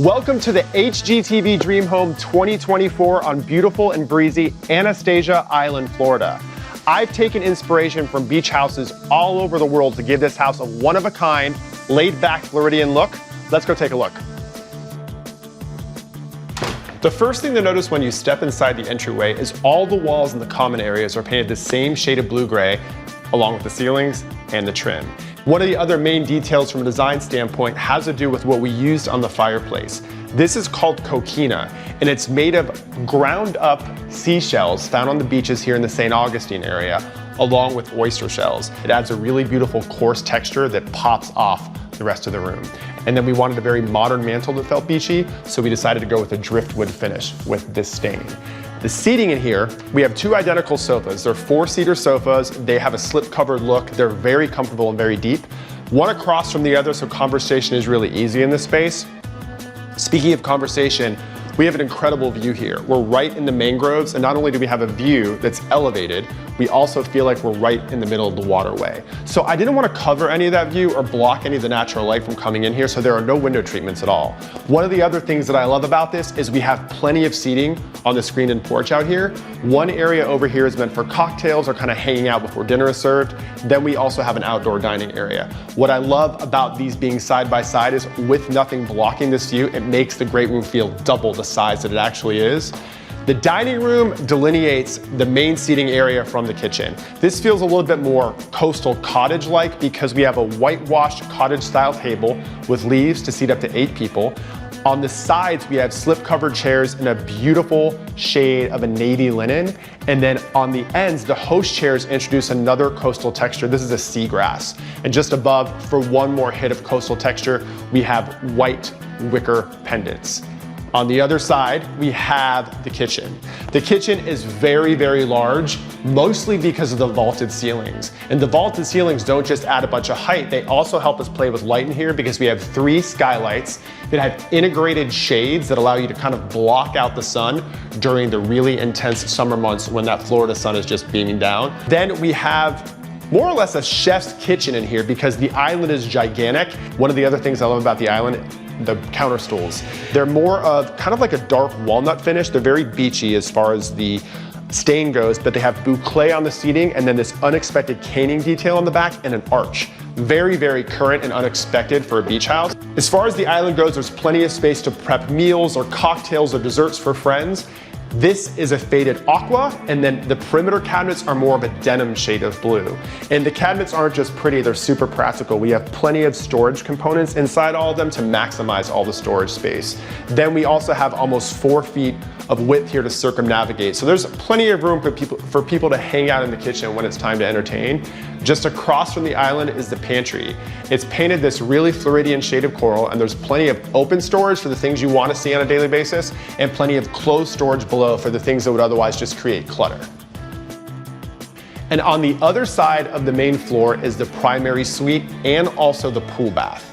Welcome to the HGTV Dream Home 2024 on beautiful and breezy Anastasia Island, Florida. I've taken inspiration from beach houses all over the world to give this house a one-of-a-kind, laid-back Floridian look. Let's go take a look. The first thing to notice when you step inside the entryway is all the walls in the common areas are painted the same shade of blue-gray, along with the ceilings and the trim. One of the other main details from a design standpoint has to do with what we used on the fireplace. This is called coquina, and it's made of ground up seashells found on the beaches here in the St. Augustine area, along with oyster shells. It adds a really beautiful coarse texture that pops off the rest of the room. And then we wanted a very modern mantle that felt beachy, so we decided to go with a driftwood finish with this stain. The seating in here, we have two identical sofas. They're 4-seater sofas. They have a slip-covered look. They're very comfortable and very deep. One across from the other, so conversation is really easy in this space. Speaking of conversation, we have an incredible view here. We're right in the mangroves, and not only do we have a view that's elevated, we also feel like we're right in the middle of the waterway. So I didn't want to cover any of that view or block any of the natural light from coming in here, so there are no window treatments at all. One of the other things that I love about this is we have plenty of seating on the screen and porch out here. One area over here is meant for cocktails or kind of hanging out before dinner is served. Then we also have an outdoor dining area. What I love about these being side by side is with nothing blocking this view, it makes the great room feel double the size that it actually is. The dining room delineates the main seating area from the kitchen. This feels a little bit more coastal cottage-like because we have a whitewashed cottage-style table with leaves to seat up to 8 people. On the sides, we have slip-covered chairs in a beautiful shade of a navy linen. And then on the ends, the host chairs introduce another coastal texture. This is a seagrass. And just above, for one more hit of coastal texture, we have white wicker pendants. On the other side, we have the kitchen. The kitchen is very, very large, mostly because of the vaulted ceilings. And the vaulted ceilings don't just add a bunch of height, they also help us play with light in here because we have 3 skylights that have integrated shades that allow you to kind of block out the sun during the really intense summer months when that Florida sun is just beaming down. Then we have more or less a chef's kitchen in here because the island is gigantic. One of the other things I love about the island, the counter stools. They're more of kind of like a dark walnut finish. They're very beachy as far as the stain goes, but they have boucle on the seating and then this unexpected caning detail on the back and an arch. Very, very current and unexpected for a beach house. As far as the island goes, there's plenty of space to prep meals or cocktails or desserts for friends. This is a faded aqua, and then the perimeter cabinets are more of a denim shade of blue. And the cabinets aren't just pretty, they're super practical. We have plenty of storage components inside all of them to maximize all the storage space. Then we also have almost 4 feet of width here to circumnavigate. So there's plenty of room for people to hang out in the kitchen when it's time to entertain. Just across from the island is the pantry. It's painted this really Floridian shade of coral, and there's plenty of open storage for the things you want to see on a daily basis, and plenty of closed storage below for the things that would otherwise just create clutter. And on the other side of the main floor is the primary suite and also the pool bath.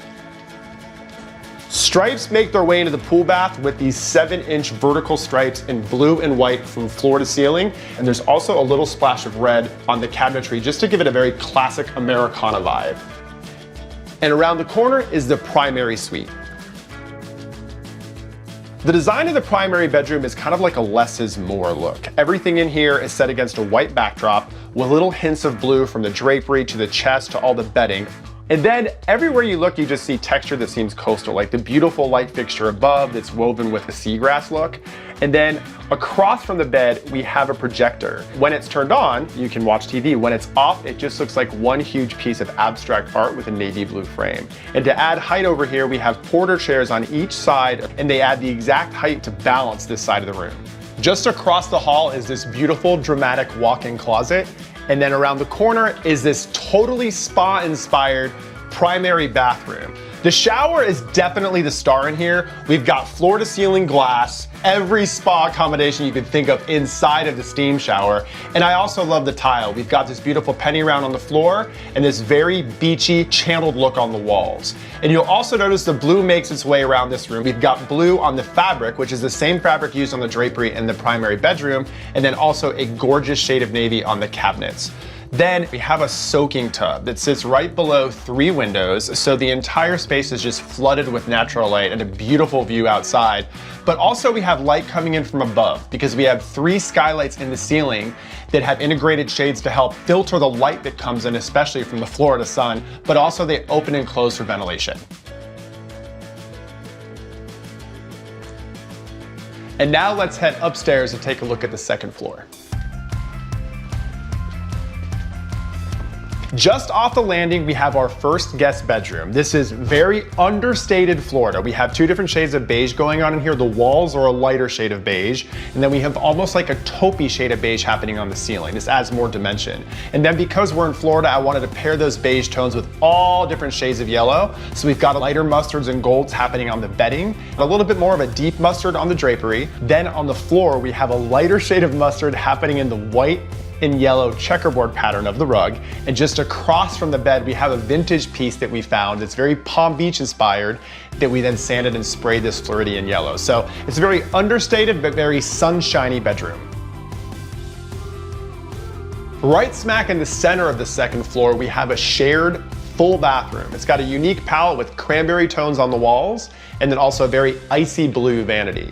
Stripes make their way into the pool bath with these 7-inch vertical stripes in blue and white from floor to ceiling. And there's also a little splash of red on the cabinetry just to give it a very classic Americana vibe. And around the corner is the primary suite. The design of the primary bedroom is kind of like a less is more look. Everything in here is set against a white backdrop with little hints of blue from the drapery to the chest to all the bedding. And then everywhere you look, you just see texture that seems coastal, like the beautiful light fixture above that's woven with the seagrass look. And then across from the bed, we have a projector. When it's turned on, you can watch TV. When it's off, it just looks like one huge piece of abstract art with a navy blue frame. And to add height over here, we have porter chairs on each side, and they add the exact height to balance this side of the room. Just across the hall is this beautiful, dramatic walk-in closet. And then around the corner is this totally spa-inspired primary bathroom. The shower is definitely the star in here. We've got floor-to-ceiling glass, every spa accommodation you could think of inside of the steam shower. And I also love the tile. We've got this beautiful penny round on the floor and this very beachy, channeled look on the walls. And you'll also notice the blue makes its way around this room. We've got blue on the fabric, which is the same fabric used on the drapery in the primary bedroom, and then also a gorgeous shade of navy on the cabinets. Then we have a soaking tub that sits right below 3 windows, so the entire space is just flooded with natural light and a beautiful view outside. But also we have light coming in from above because we have 3 skylights in the ceiling that have integrated shades to help filter the light that comes in, especially from the Florida sun, but also they open and close for ventilation. And now let's head upstairs and take a look at the second floor. Just off the landing, we have our first guest bedroom. This is very understated Florida. We have 2 different shades of beige going on in here. The walls are a lighter shade of beige, and then we have almost like a taupey shade of beige happening on the ceiling. This adds more dimension. And then because we're in Florida, I wanted to pair those beige tones with all different shades of yellow. So we've got lighter mustards and golds happening on the bedding, a little bit more of a deep mustard on the drapery. Then on the floor, we have a lighter shade of mustard happening in the white and yellow checkerboard pattern of the rug. And just across from the bed, we have a vintage piece that we found. It's very Palm Beach inspired that we then sanded and sprayed this Floridian yellow. So it's a very understated but very sunshiny bedroom. Right smack in the center of the second floor, we have a shared full bathroom. It's got a unique palette with cranberry tones on the walls and then also a very icy blue vanity.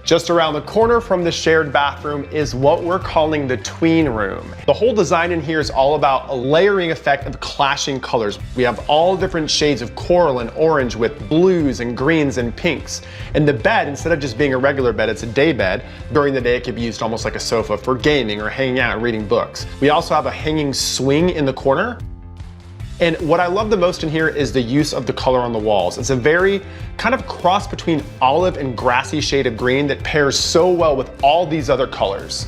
Just around the corner from the shared bathroom is what we're calling the tween room. The whole design in here is all about a layering effect of clashing colors. We have all different shades of coral and orange with blues and greens and pinks. And the bed, instead of just being a regular bed, it's a day bed. During the day, it could be used almost like a sofa for gaming or hanging out and reading books. We also have a hanging swing in the corner. And what I love the most in here is the use of the color on the walls. It's a very kind of cross between olive and grassy shade of green that pairs so well with all these other colors.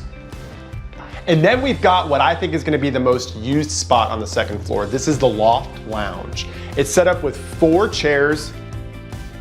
And then we've got what I think is gonna be the most used spot on the second floor. This is the loft lounge. It's set up with 4 chairs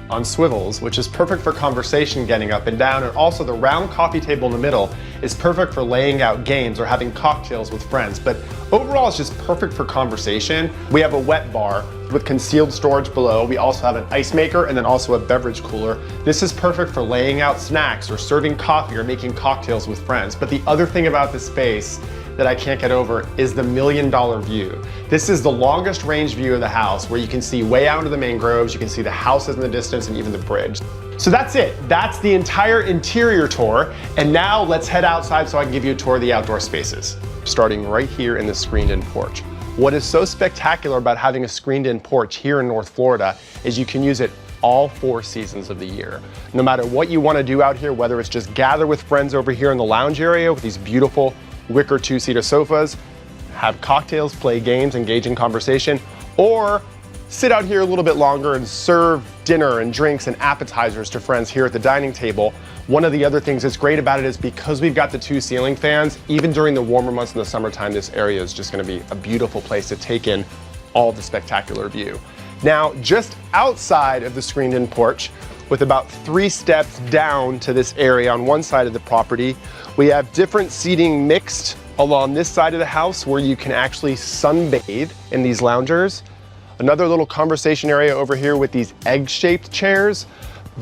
on swivels, which is perfect for conversation getting up and down, and also the round coffee table in the middle is perfect for laying out games or having cocktails with friends. But overall, it's just perfect for conversation. We have a wet bar with concealed storage below. We also have an ice maker and then also a beverage cooler. This is perfect for laying out snacks or serving coffee or making cocktails with friends. But the other thing about this space that I can't get over is the $1 million view. This is the longest range view of the house where you can see way out into the mangroves, you can see the houses in the distance and even the bridge. So that's it. That's the entire interior tour. And now let's head outside so I can give you a tour of the outdoor spaces. Starting right here in the screened-in porch. What is so spectacular about having a screened-in porch here in North Florida is you can use it all 4 seasons of the year. No matter what you want to do out here, whether it's just gather with friends over here in the lounge area with these beautiful wicker 2-seater sofas, have cocktails, play games, engage in conversation, or sit out here a little bit longer and serve dinner and drinks and appetizers to friends here at the dining table. One of the other things that's great about it is because we've got the 2 ceiling fans, even during the warmer months in the summertime, this area is just gonna be a beautiful place to take in all the spectacular view. Now, just outside of the screened-in porch, with about 3 steps down to this area on one side of the property, we have different seating mixed along this side of the house where you can actually sunbathe in these loungers. Another little conversation area over here with these egg-shaped chairs.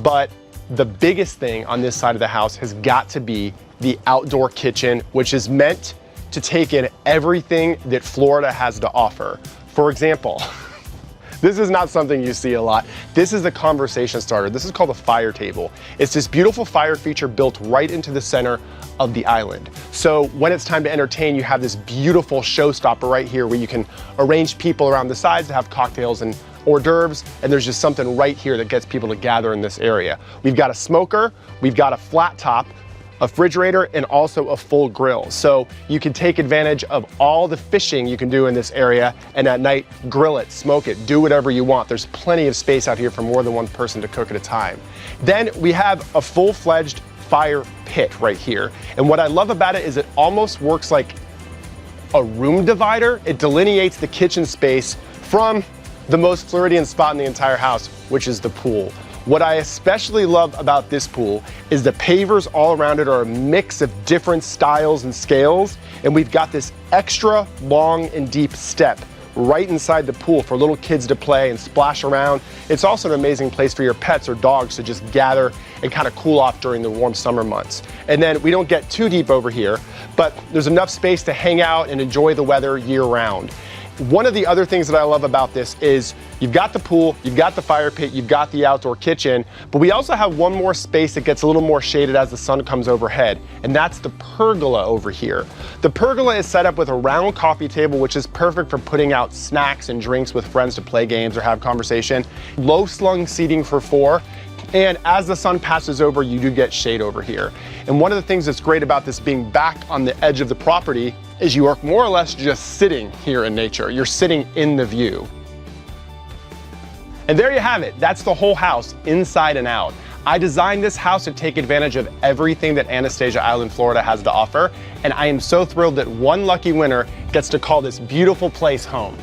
But the biggest thing on this side of the house has got to be the outdoor kitchen, which is meant to take in everything that Florida has to offer. For example, this is not something you see a lot. This is the conversation starter. This is called a fire table. It's this beautiful fire feature built right into the center of the island. So when it's time to entertain, you have this beautiful showstopper right here where you can arrange people around the sides to have cocktails and hors d'oeuvres, and there's just something right here that gets people to gather in this area. We've got a smoker, we've got a flat top, a refrigerator, and also a full grill. So you can take advantage of all the fishing you can do in this area, and at night, grill it, smoke it, do whatever you want. There's plenty of space out here for more than one person to cook at a time. Then we have a full-fledged fire pit right here. And what I love about it is it almost works like a room divider. It delineates the kitchen space from the most Floridian spot in the entire house, which is the pool. What I especially love about this pool is the pavers all around it are a mix of different styles and scales, and we've got this extra long and deep step right inside the pool for little kids to play and splash around. It's also an amazing place for your pets or dogs to just gather and kind of cool off during the warm summer months. And then we don't get too deep over here, but there's enough space to hang out and enjoy the weather year round. One of the other things that I love about this is you've got the pool, you've got the fire pit, you've got the outdoor kitchen, but we also have one more space that gets a little more shaded as the sun comes overhead, and that's the pergola over here. The pergola is set up with a round coffee table, which is perfect for putting out snacks and drinks with friends to play games or have conversation. Low slung seating for 4. And as the sun passes over, you do get shade over here. And one of the things that's great about this being back on the edge of the property is you are more or less just sitting here in nature. You're sitting in the view. And there you have it. That's the whole house, inside and out. I designed this house to take advantage of everything that Anastasia Island, Florida has to offer. And I am so thrilled that one lucky winner gets to call this beautiful place home.